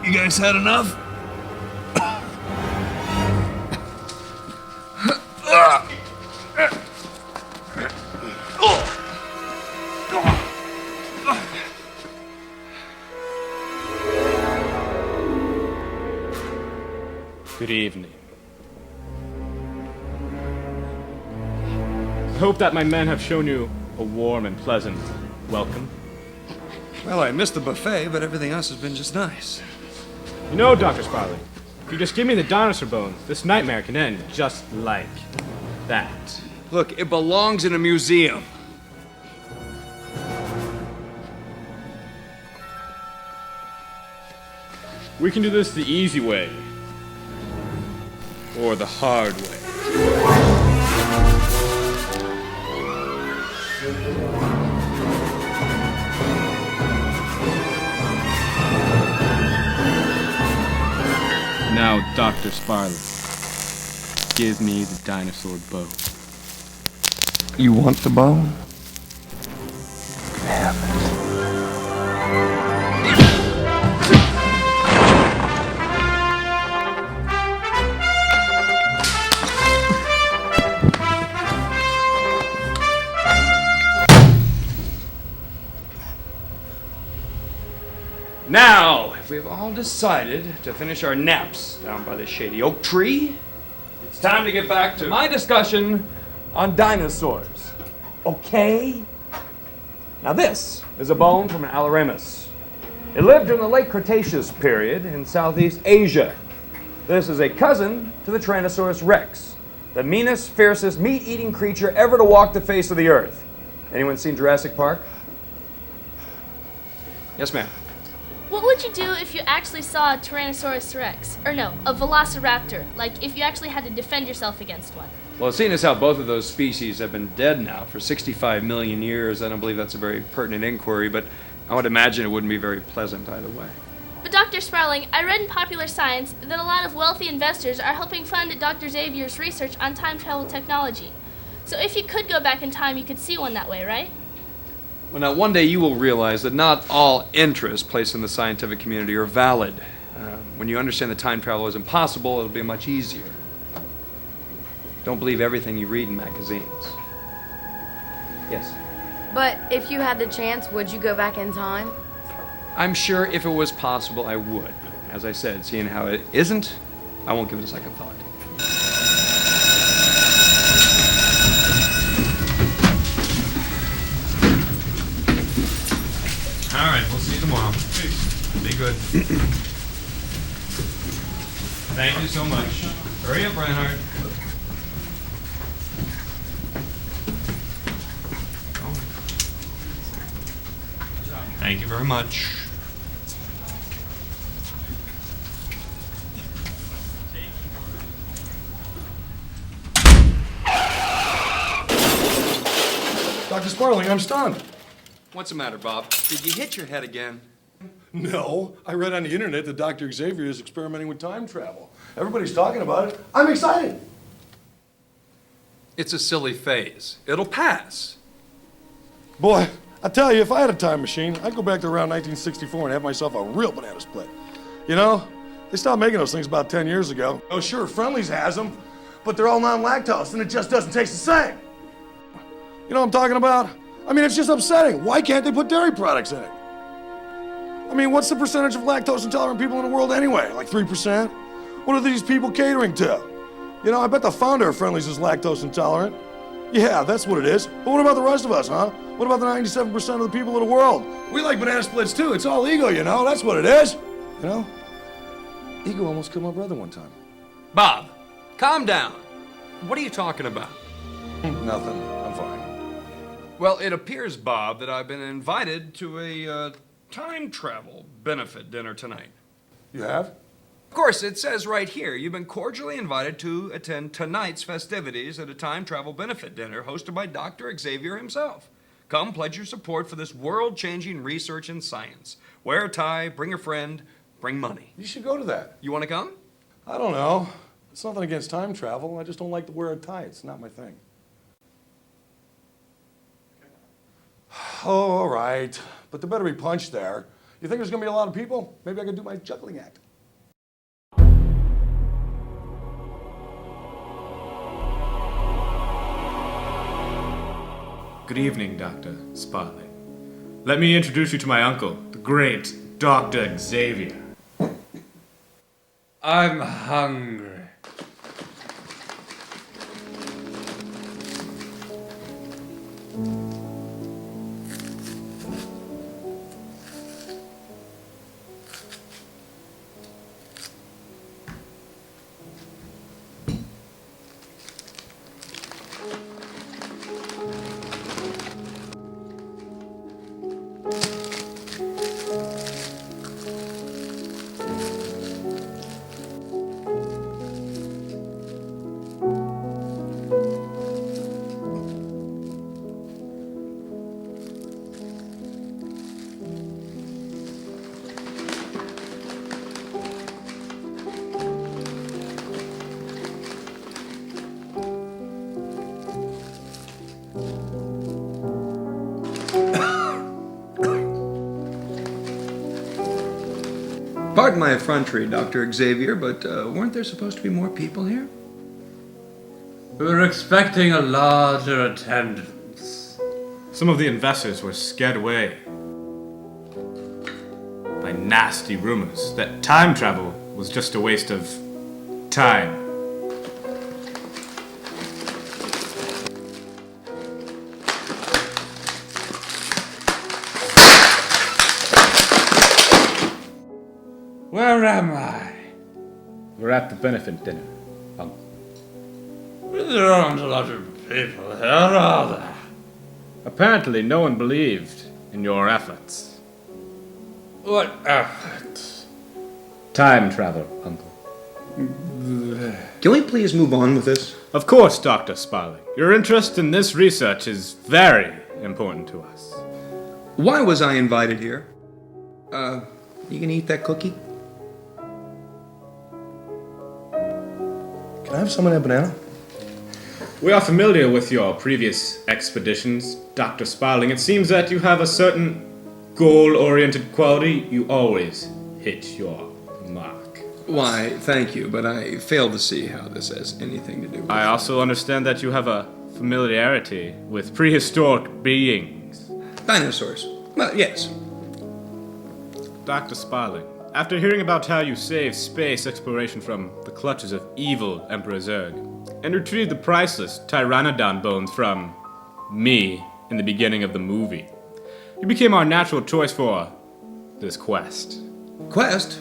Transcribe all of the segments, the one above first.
You guys had enough? Good evening. I hope that my men have shown you a warm and pleasant welcome. Well, I missed the buffet, but everything else has been just nice. You know, Dr. Sparling, if you just give me the dinosaur bones, this nightmare can end just like that. Look, it belongs in a museum. We can do this the easy way. Or the hard way. Now, Dr. Sparling, give me the dinosaur bone. You want the bone? Have it. Now, if we've all decided to finish our naps down by the shady oak tree, it's time to get back to my discussion on dinosaurs. Okay? Now this is a bone from an Alloramus. It lived during the late Cretaceous period in Southeast Asia. This is a cousin to the Tyrannosaurus rex, the meanest, fiercest, meat-eating creature ever to walk the face of the earth. Anyone seen Jurassic Park? Yes, ma'am. What would you do if you actually saw a Tyrannosaurus rex? Or no, a velociraptor, like if you actually had to defend yourself against one? Well, seeing as how both of those species have been dead now for 65 million years, I don't believe that's a very pertinent inquiry, but I would imagine it wouldn't be very pleasant either way. But Dr. Sparling, I read in Popular Science that a lot of wealthy investors are helping fund Dr. Xavier's research on time travel technology. So if you could go back in time, you could see one that way, right? Well, now, one day you will realize that not all interests placed in the scientific community are valid. When you understand that time travel is impossible, it'll be much easier. Don't believe everything you read in magazines. Yes? But if you had the chance, would you go back in time? I'm sure if it was possible, I would. As I said, seeing how it isn't, I won't give it a second thought. All right, we'll see you tomorrow. Be good. Thank you so much. Hurry up, Reinhardt. Thank you very much. Dr. Sparling, I'm stunned. What's the matter, Bob? Did you hit your head again? No, I read on the internet that Dr. Xavier is experimenting with time travel. Everybody's talking about it. I'm excited. It's a silly phase. It'll pass. Boy, I tell you, if I had a time machine, I'd go back to around 1964 and have myself a real banana split. You know, they stopped making those things about 10 years ago. Oh, sure, Friendly's has them, but they're all non-lactose and it just doesn't taste the same. You know what I'm talking about? I mean, it's just upsetting. Why can't they put dairy products in it? I mean, what's the percentage of lactose intolerant people in the world anyway? Like 3%? What are these people catering to? You know, I bet the founder of Friendly's is lactose intolerant. Yeah, that's what it is. But what about the rest of us, huh? What about the 97% of the people of the world? We like banana splits too. It's all ego, you know? That's what it is. You know? Ego almost killed my brother one time. Bob, calm down. What are you talking about? Nothing. I'm fine. Well, it appears, Bob, that I've been invited to a time travel benefit dinner tonight. You have? Of course, it says right here, you've been cordially invited to attend tonight's festivities at a time travel benefit dinner hosted by Dr. Xavier himself. Come pledge your support for this world-changing research in science. Wear a tie, bring a friend, bring money. You should go to that. You want to come? I don't know. It's nothing against time travel. I just don't like to wear a tie. It's not my thing. Oh, all right. But there better be punch there. You think there's gonna be a lot of people? Maybe I could do my juggling act. Good evening, Dr. Sparling. Let me introduce you to my uncle, the great Dr. Xavier. I'm hungry. Pardon my effrontery, Dr. Xavier, but weren't there supposed to be more people here? We were expecting a larger attendance. Some of the investors were scared away by nasty rumors that time travel was just a waste of time. Where am I? We're at the benefit dinner, Uncle. There aren't a lot of people here, are there? Apparently, no one believed in your efforts. What efforts? Time travel, Uncle. Can we please move on with this? Of course, Dr. Sparling. Your interest in this research is very important to us. Why was I invited here? You gonna eat that cookie? Can I have some of that banana? We are familiar with your previous expeditions, Dr. Sparling. It seems that you have a certain goal-oriented quality. You always hit your mark. Why, thank you, but I fail to see how this has anything to do with I also understand that you have a familiarity with prehistoric beings. dinosaurs. Well, yes. Dr. Sparling, after hearing about how you saved space exploration from the clutches of evil Emperor Zurg, and retrieved the priceless Pteranodon bones from me in the beginning of the movie, you became our natural choice for this quest. Quest?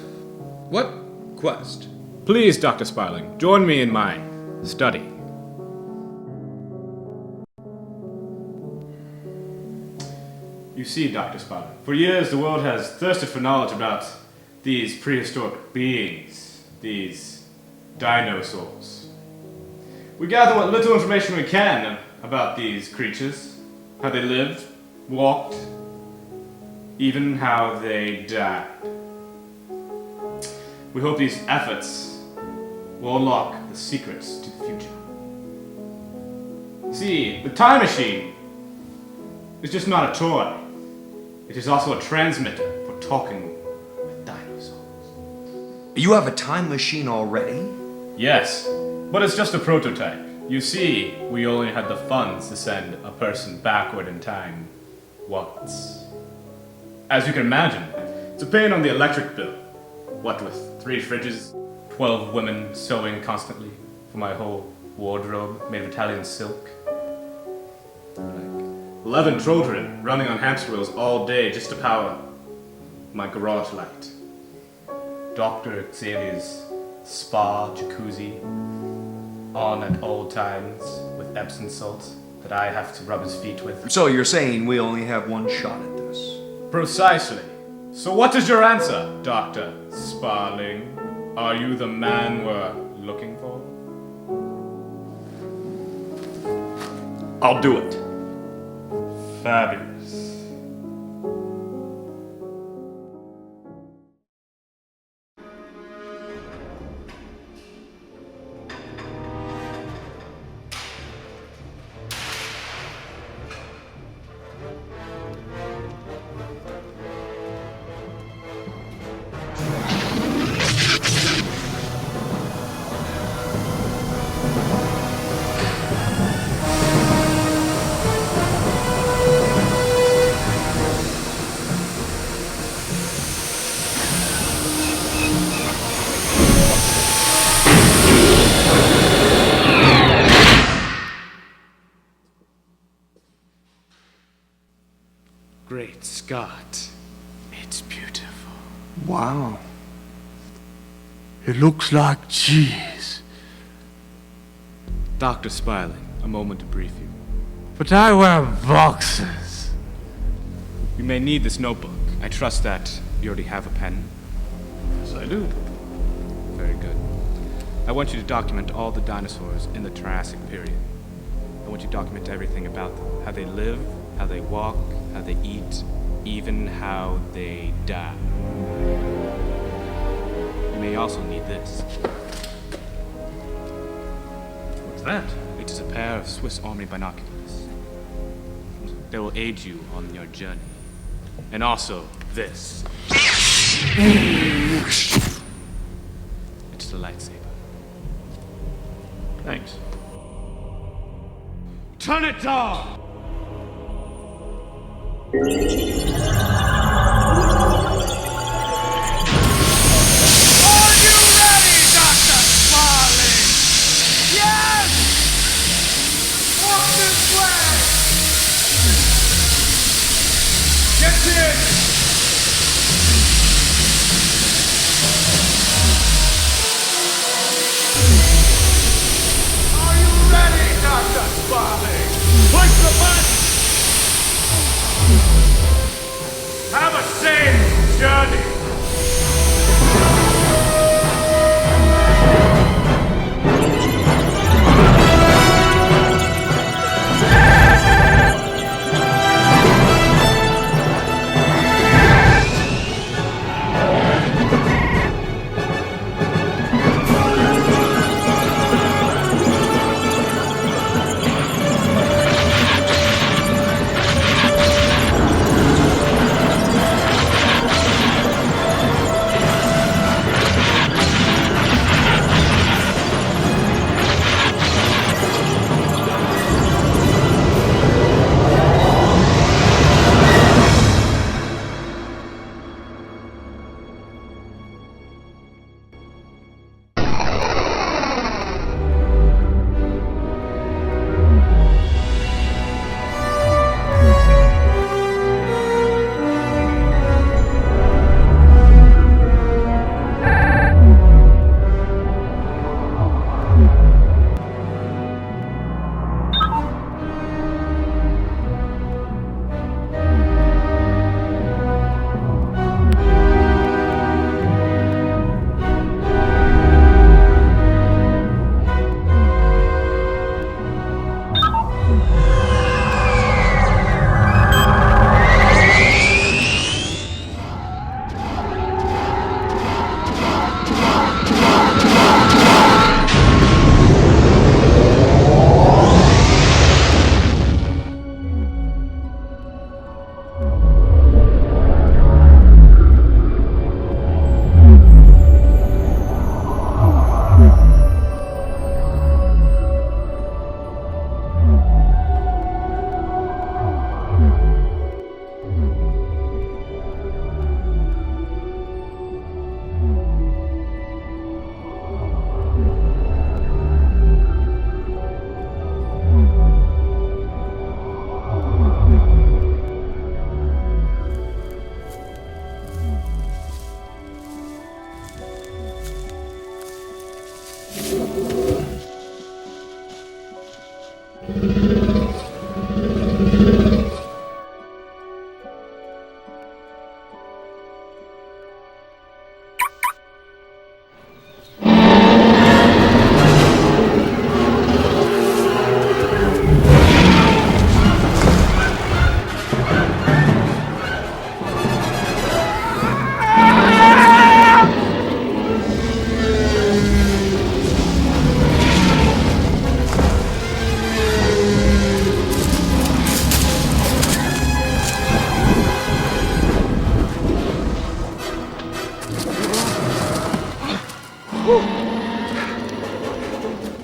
What quest? Please, Dr. Sparling, join me in my study. You see, Dr. Sparling, for years the world has thirsted for knowledge about these prehistoric beings, these dinosaurs. We gather what little information we can about these creatures, how they lived, walked, even how they died. We hope these efforts will unlock the secrets to the future. See, the time machine is just not a toy. It is also a transmitter for talking with dinosaurs. You have a time machine already? Yes, but it's just a prototype. You see, we only had the funds to send a person backward in time once. As you can imagine, it's a pain on the electric bill. What with 3 fridges, 12 women sewing constantly for my whole wardrobe made of Italian silk. 11 children running on hamster wheels all day just to power my garage light. Dr. Xavier's spa jacuzzi on at all times with Epsom salt that I have to rub his feet with. So you're saying we only have one shot at this? Precisely. So what is your answer, Dr. Sparling? Are you the man we're looking for? I'll do it. Fabulous. got. It's beautiful. Wow. It looks like cheese. Dr. Sparling, a moment to brief you. But I wear boxes. You may need this notebook. I trust that you already have a pen. Yes, I do. Very good. I want you to document all the dinosaurs in the Jurassic period. I want you to document everything about them. How they live, how they walk, how they eat, even how they die. You may also need this. What's that? It is a pair of Swiss Army binoculars. They will aid you on your journey. And also this. It's the lightsaber. Thanks. Turn it on! Are you ready, Dr. Sparling? Yes! Walk this way! Get in! Are you ready, Dr. Sparling? Push the button! Have a safe journey!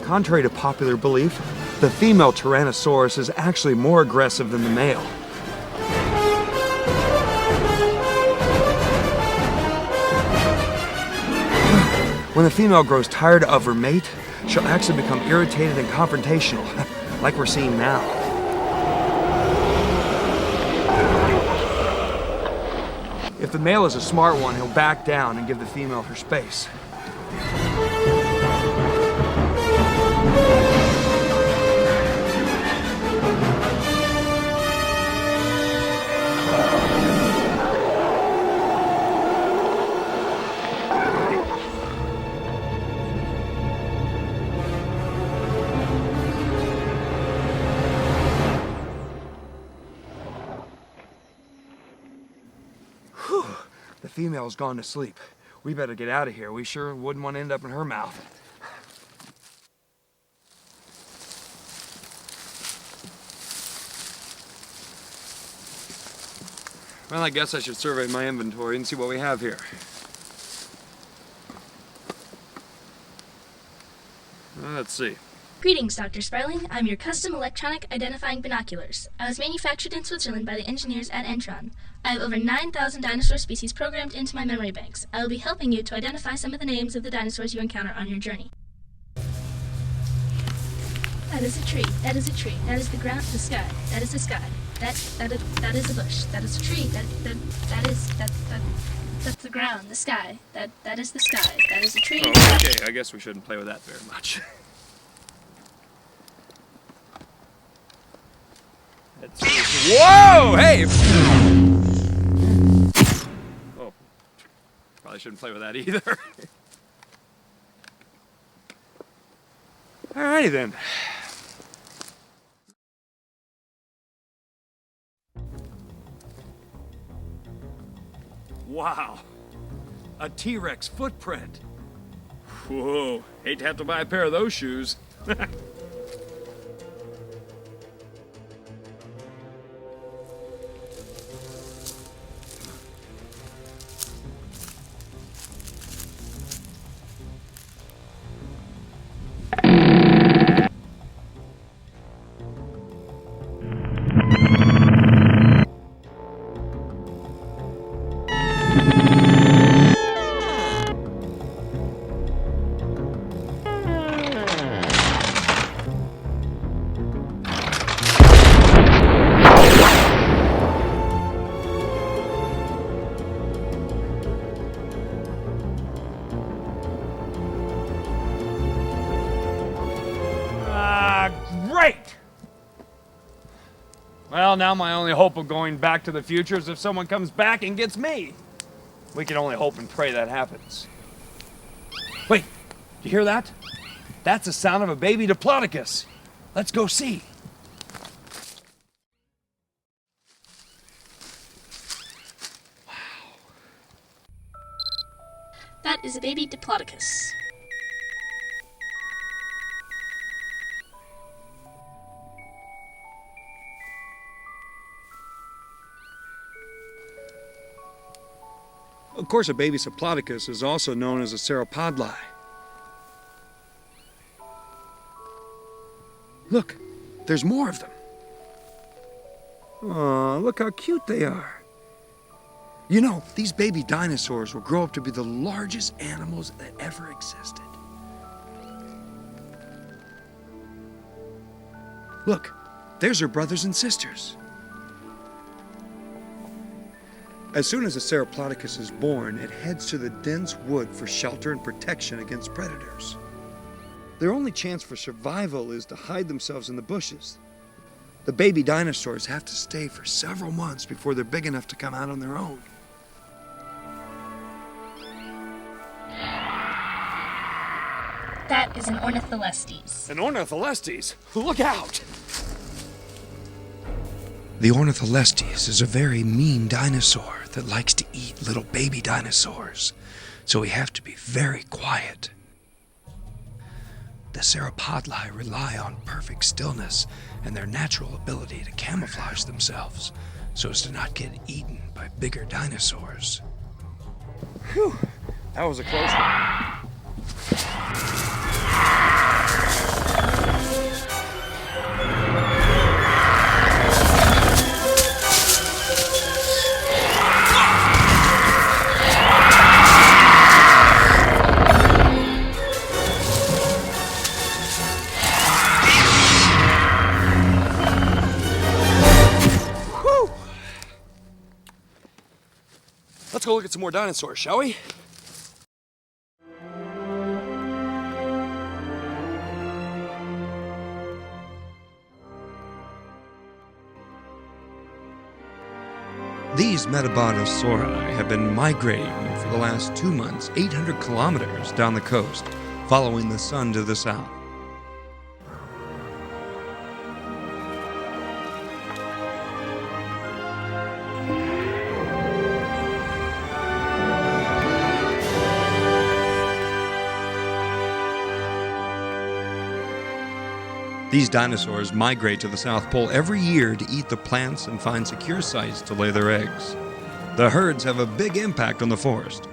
Contrary to popular belief, the female Tyrannosaurus is actually more aggressive than the male. When the female grows tired of her mate, she'll actually become irritated and confrontational, like we're seeing now. If the male is a smart one, he'll back down and give the female her space. The female's gone to sleep. We better get out of here. We sure wouldn't want to end up in her mouth. Well, I guess I should survey my inventory and see what we have here. Let's see. Greetings, Dr. Sparling. I'm your custom electronic identifying binoculars. I was manufactured in Switzerland by the engineers at Entron. I have over 9,000 dinosaur species programmed into my memory banks. I will be helping you to identify some of the names of the dinosaurs you encounter on your journey. That is a tree. That is a tree. That is the ground, the sky. That is the sky. That is a bush. That is a tree. That's the ground, the sky. That is the sky. That is a tree. Oh, okay. I guess we shouldn't play with that very much. Whoa! Hey! Oh. Probably shouldn't play with that either. Alrighty then. Wow. A T-Rex footprint. Whoa. Hate to have to buy a pair of those shoes. Great! Well, now my only hope of going back to the future is if someone comes back and gets me. We can only hope and pray that happens. Wait, you hear that? That's the sound of a baby Diplodocus. Let's go see. That is a baby Diplodocus. Of course, a baby Diplodocus is also known as a sauropodli. Look, there's more of them. Aw, look how cute they are. You know, these baby dinosaurs will grow up to be the largest animals that ever existed. Look, there's her brothers and sisters. As soon as a Sauroplodicus is born, it heads to the dense wood for shelter and protection against predators. Their only chance for survival is to hide themselves in the bushes. The baby dinosaurs have to stay for several months before they're big enough to come out on their own. That is an Ornitholestes. An Ornitholestes? Look out! The Ornitholestes is a very mean dinosaur that likes to eat little baby dinosaurs, so we have to be very quiet. The sauropodli rely on perfect stillness and their natural ability to camouflage themselves so as to not get eaten by bigger dinosaurs. Whew, that was a close one. at some more dinosaurs, shall we? These Metabonosauri have been migrating for the last 2 months, 800 kilometers down the coast, following the sun to the south. These dinosaurs migrate to the South Pole every year to eat the plants and find secure sites to lay their eggs. The herds have a big impact on the forest.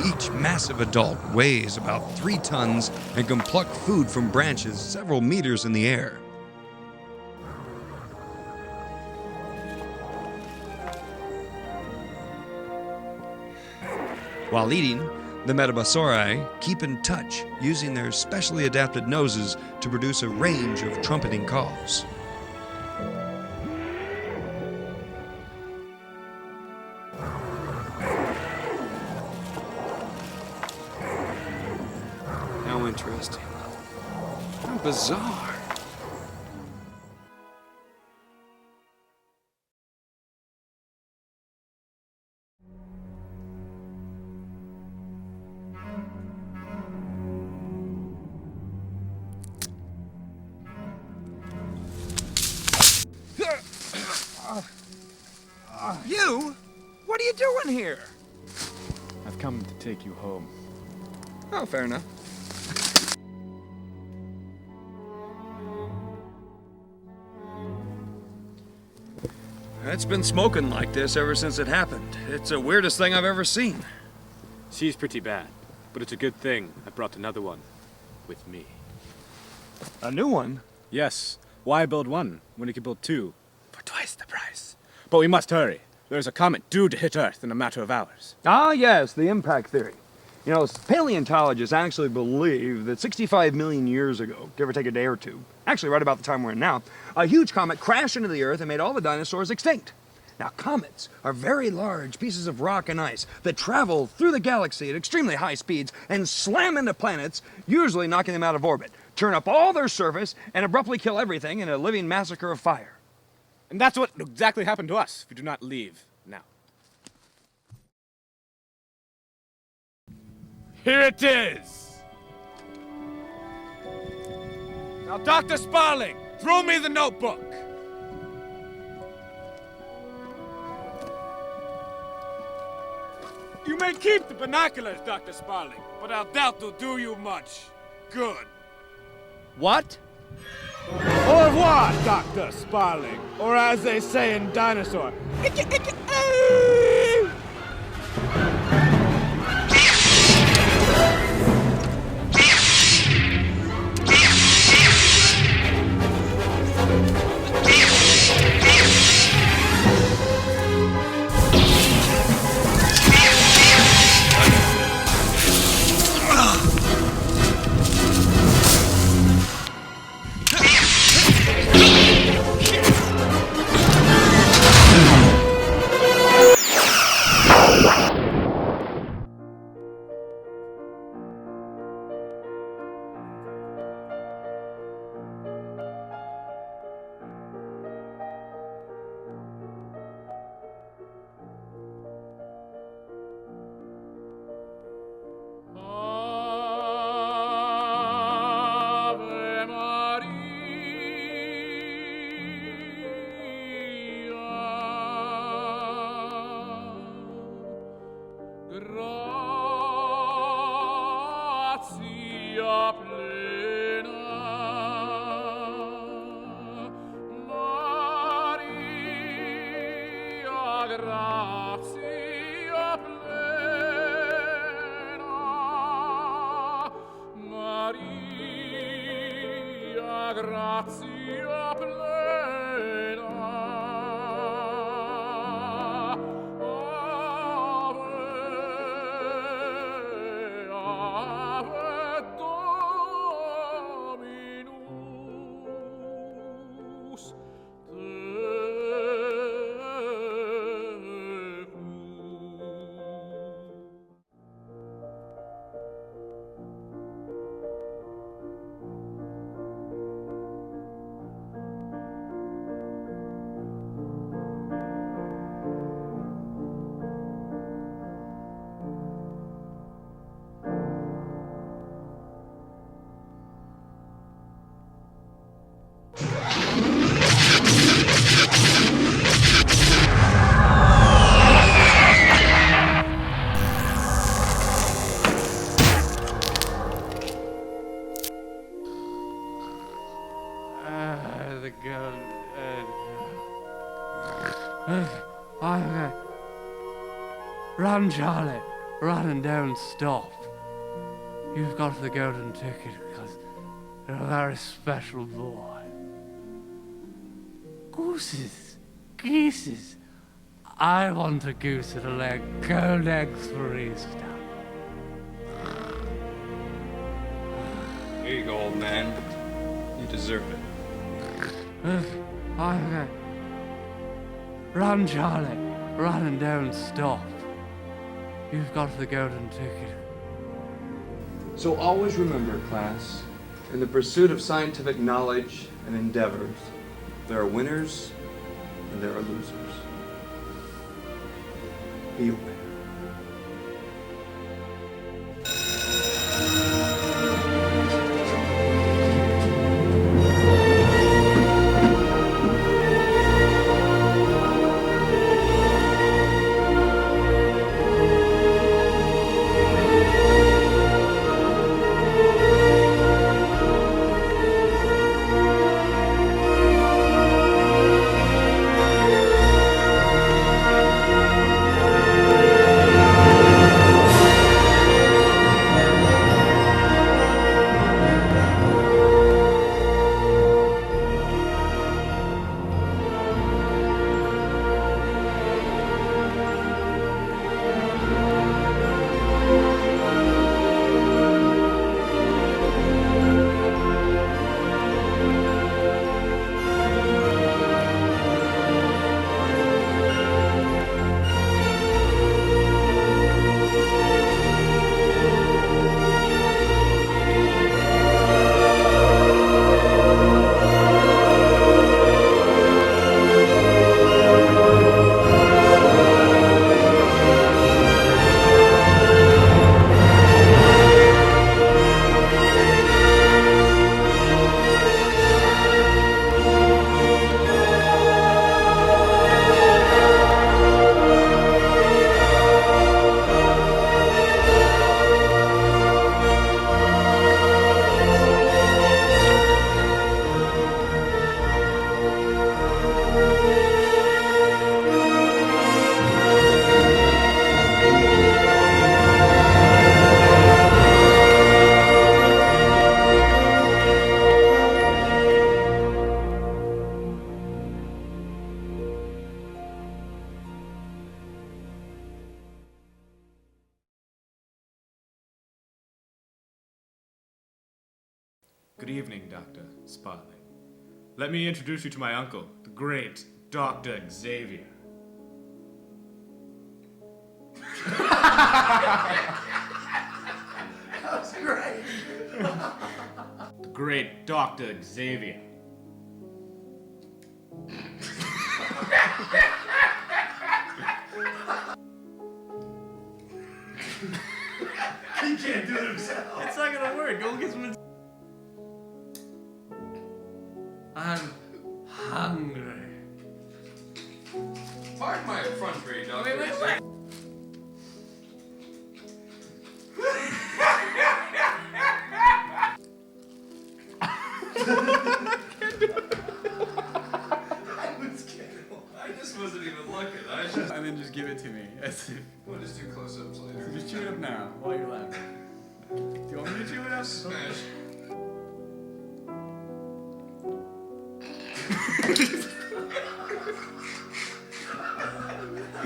Each massive adult weighs about 3 tons and can pluck food from branches several meters in the air. While eating, the Metabosauri keep in touch, using their specially adapted noses to produce a range of trumpeting calls. How interesting. How bizarre. You? What are you doing here? I've come to take you home. Oh, fair enough. It's been smoking like this ever since it happened. It's the weirdest thing I've ever seen. She's pretty bad, but it's a good thing I brought another one with me. A new one? Yes. Why build one when you can build two for twice the price? But we must hurry. There's a comet due to hit Earth in a matter of hours. Ah, yes, the impact theory. You know, paleontologists actually believe that 65 million years ago, give or take a day or two, actually right about the time we're in now, a huge comet crashed into the Earth and made all the dinosaurs extinct. Now, comets are very large pieces of rock and ice that travel through the galaxy at extremely high speeds and slam into planets, usually knocking them out of orbit, turn up all their surface, and abruptly kill everything in a living massacre of fire. And that's what exactly happened to us if we do not leave now. Here it is! Now, Dr. Sparling, throw me the notebook! You may keep the binoculars, Dr. Sparling, but I doubt they'll do you much good. What? Au revoir, Dr. Sparling, or as they say in Dinosaur. Run, Charlie. Run and don't stop. You've got the golden ticket because you're a very special boy. Gooses. Geeses. I want a goose and a leg. Gold eggs for Easter. Here you go, old man. You deserve it. Okay. Run, Charlie. Run and don't stop. You've got the golden ticket. So always remember, class, in the pursuit of scientific knowledge and endeavors, there are winners and there are losers. Be a winner. Good evening, Dr. Sparling. Let me introduce you to my uncle, the great Dr. Xavier. That was great. The great Dr. Xavier. He can't do it himself. It's not gonna work. Go get some. I'm hungry. Pardon my effrontery, Doctor. Wait. I just wasn't even looking. And then just give it to me. As if, We'll just do close-ups later. just chew it up now while you're laughing. Do you want me to chew it up? Smash.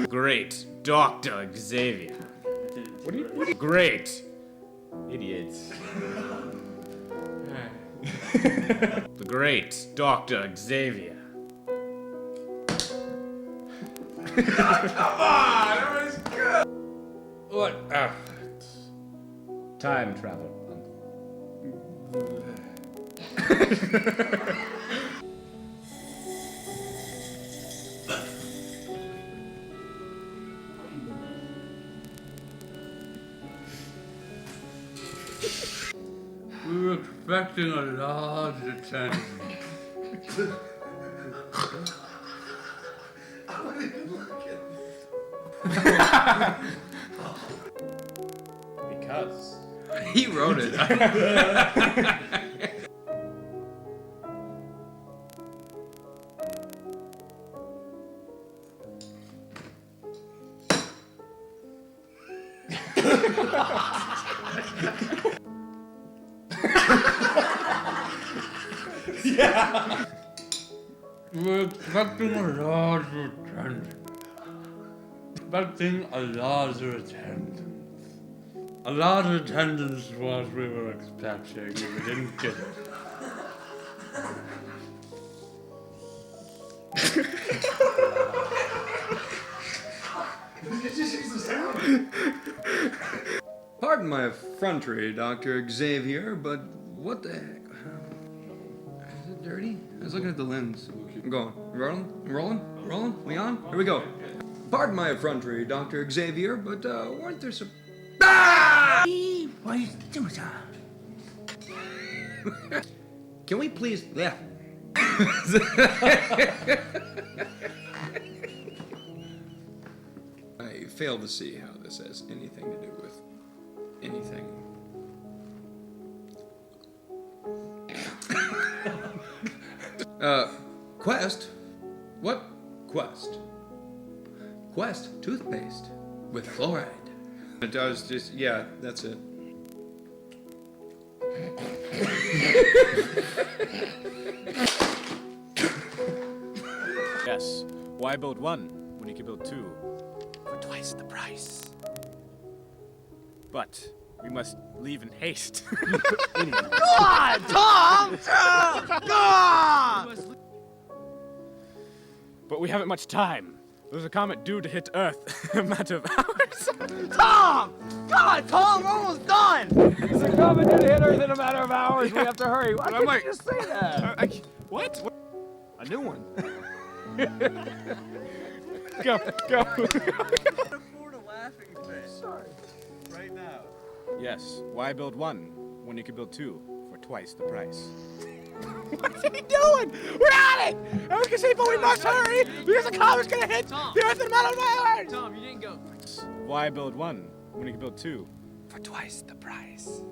Great Dr. Xavier. What are you? Great. Idiots. The great Dr. Xavier. Come on! It was good! What? Time travel, We were expecting a large attention. Because. He wrote it. We're expecting a larger attendance. Expecting a larger attendance. A larger attendance was what we were expecting, and we didn't get it. Pardon my effrontery, Dr. Xavier, but what the heck? Is it dirty? I was looking at the lens. I'm going. Rolling? We on? Here we go. Pardon my effrontery, Dr. Xavier, but weren't there some... Ah! What are you doing, sir? Can we please... Yeah. I fail to see how this has anything to do with anything. Quest? What? Quest? Quest toothpaste with fluoride. It does just, yeah, that's it. Yes. Why build one when you can build two for twice the price? But we must leave in haste. God, Tom! God! But we haven't much time. There's a comet due to hit Earth in a matter of hours. Tom! God, Tom, we're almost done! There's a comet due to hit Earth in a matter of hours. We have to hurry. Why couldn't you just say that? What? A new one. Go. Afford a laughing fit. Sorry. Right now. Yes. Why build one when you can build two for twice the price? What's he doing? We're at it! I was gonna say, but we must hurry because the comet's gonna hit the Earth in a matter of hours! Tom, you didn't go. Why build one when you can build two for twice the price?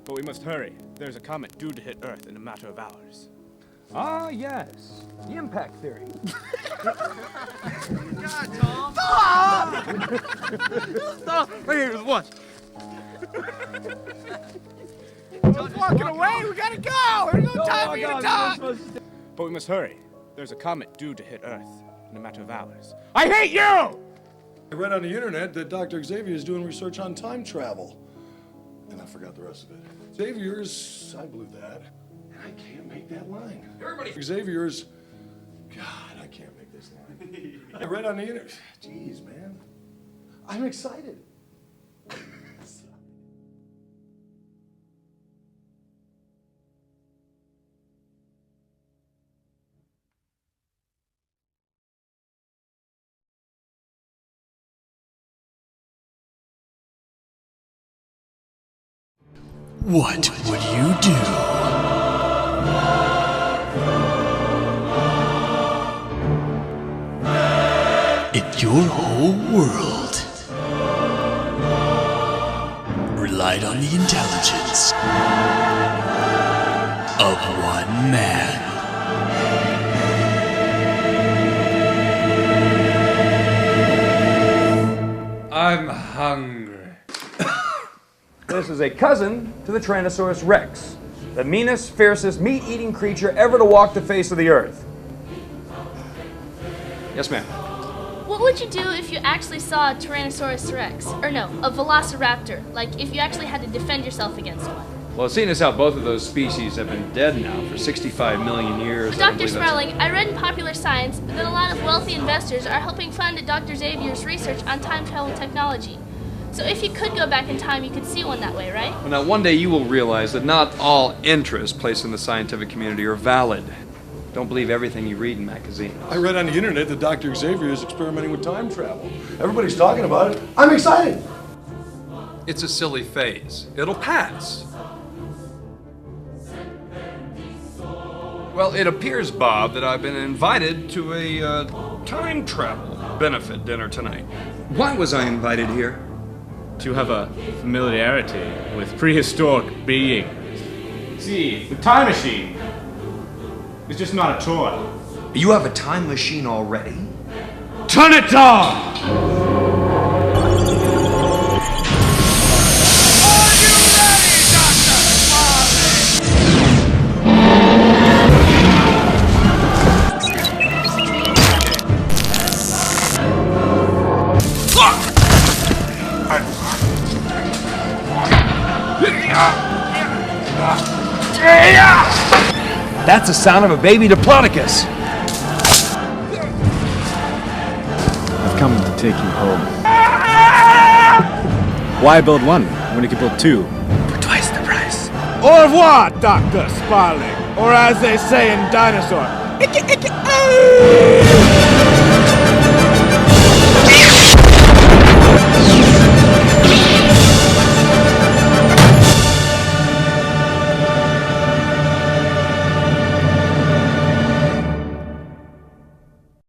But we must hurry. There's a comet due to hit Earth in a matter of hours. Ah, yes. The impact theory. God, Tom! Stop! Stop! Right here, just watch. John's walking away. We gotta go. There's no time for you to talk. But we must hurry. There's a comet due to hit Earth in a matter of hours. I hate you! I read on the internet that Dr. Xavier is doing research on time travel. And I forgot the rest of it. Xavier's, I blew that. And I can't make that line. Everybody. Xavier's, God, I can't make this line. I read on the internet. Jeez, man. I'm excited. What would you do if your whole world relied on the intelligence of one man? I'm hungry. This is a cousin to the Tyrannosaurus Rex, the meanest, fiercest, meat-eating creature ever to walk the face of the earth. Yes, ma'am. What would you do if you actually saw a Tyrannosaurus Rex? Or no, a Velociraptor. Like, if you actually had to defend yourself against one. Well, seeing as how both of those species have been dead now for 65 million years, But Dr. Sparling, I read in Popular Science that a lot of wealthy investors are helping fund Dr. Xavier's research on time travel technology. So if you could go back in time, you could see one that way, right? Well, now, one day you will realize that not all interests placed in the scientific community are valid. Don't believe everything you read in magazines. I read on the internet that Dr. Xavier is experimenting with time travel. Everybody's talking about it. I'm excited. It's a silly phase. It'll pass. Well, it appears, Bob, that I've been invited to a time travel benefit dinner tonight. Why was I invited here? To have a familiarity with prehistoric beings. See, the time machine is just not a toy. You have a time machine already? Turn it on! That's the sound of a baby Diplodocus. I've come to take you home. Why build one when you can build two for twice the price? Au revoir, Dr. Sparling. Or as they say in Dinosaurs,